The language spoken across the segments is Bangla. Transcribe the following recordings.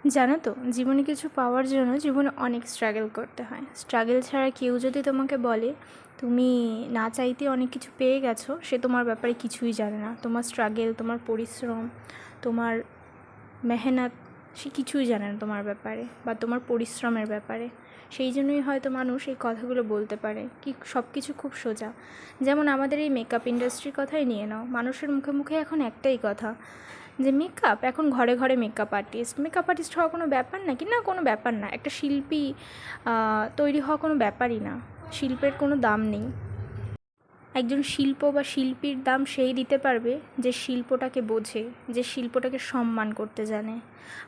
জানো তো, জীবনে কিছু পাওয়ার জন্য জীবনে অনেক স্ট্রাগল করতে হয়। স্ট্রাগল ছাড়া কেউ যদি তোমাকে বলে তুমি না চাইতে অনেক কিছু পেয়ে গেছো, সে তোমার ব্যাপারে কিছুই জানে না। তোমার স্ট্রাগল, তোমার পরিশ্রম, তোমার মেহনত, সে কিছুই জানে না তোমার ব্যাপারে বা তোমার পরিশ্রমের ব্যাপারে। সেই জন্যই হয়তো মানুষ এই কথাগুলো বলতে পারে কি সব কিছু খুব সোজা। যেমন আমাদের এই মেকআপ ইন্ডাস্ট্রির কথাই নিয়ে নাও, মানুষের মুখে মুখে এখন একটাই কথা যে মেকআপ, এখন ঘরে ঘরে মেকআপ আর্টিস্ট হওয়া কোনো ব্যাপার নাকি? না, কোনো ব্যাপার না। একটা শিল্পী তৈরি হওয়া কোনো ব্যাপারই না। শিল্পের কোনো দাম নেই। একজন শিল্প বা শিল্পীর দাম সেই দিতে পারবে যে শিল্পটাকে বোঝে, যে শিল্পটাকে সম্মান করতে জানে।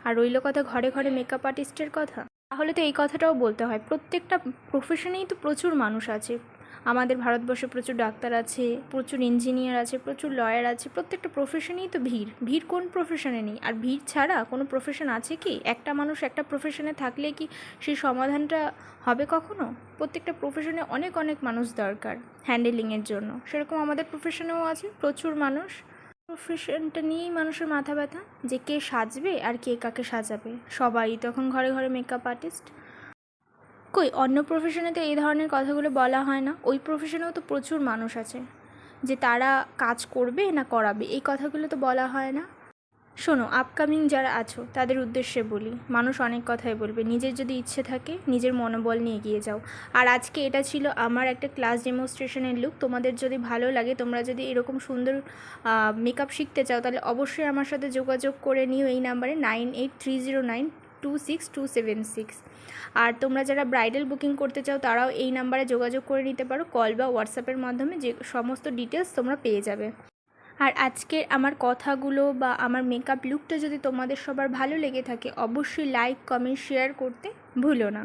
আর রইল কথা ঘরে ঘরে মেকআপ আর্টিস্টের কথা, তাহলে তো এই কথাটাও বলতে হয় প্রত্যেকটা প্রফেশনেই তো প্রচুর মানুষ আছে। আমাদের ভারতবর্ষে প্রচুর ডাক্তার আছে, প্রচুর ইঞ্জিনিয়ার আছে, প্রচুর লয়ার আছে। প্রত্যেকটা প্রফেশনেই তো ভিড়। ভিড় কোন প্রফেশনে নেই? আর ভিড় ছাড়া কোনো প্রফেশন আছে কি? একটা মানুষ একটা প্রফেশনে থাকলে কি সেই সমাধানটা হবে কখনো? প্রত্যেকটা প্রফেশনে অনেক অনেক মানুষ দরকার হ্যান্ডেলিংয়ের জন্য। সেরকম আমাদের প্রফেশনেও আছে প্রচুর মানুষ। প্রফেশনটা নিয়েই মানুষের মাথা ব্যথা যে কে সাজবে আর কে কাকে সাজাবে। সবাই তখন ঘরে ঘরে মেকআপ আর্টিস্ট। কই অন্য প্রফেশনে তো এই ধরনের কথাগুলো বলা হয় না? ওই প্রফেশনেও তো প্রচুর মানুষ আছে যে তারা কাজ করবে না করাবে, এই কথাগুলো তো বলা হয় না। শোনো, আপকামিং যারা আছো তাদের উদ্দেশ্যে বলি, মানুষ অনেক কথাই বলবে। নিজের যদি ইচ্ছে থাকে নিজের মনোবল নিয়ে এগিয়ে যাও। আর আজকে এটা ছিল আমার একটা ক্লাস ডেমনস্ট্রেশনের লুক। তোমাদের যদি ভালো লাগে, তোমরা যদি এরকম সুন্দর মেকআপ শিখতে চাও, তাহলে অবশ্যই আমার সাথে যোগাযোগ করে নিও এই নাম্বারে 9830926276। আর তোমরা যারা ব্রাইডাল বুকিং করতে চাও তারাও এই নাম্বারে যোগাযোগ করে নিতে পারো, কল বা হোয়াটসঅ্যাপের মাধ্যমে যে সমস্ত ডিটেলস তোমরা পেয়ে যাবে। আর আজকের আমার কথাগুলো বা আমার মেকআপ লুকটা যদি তোমাদের সবার ভালো লেগে থাকে, অবশ্যই লাইক, কমেন্ট, শেয়ার করতে ভুলো না।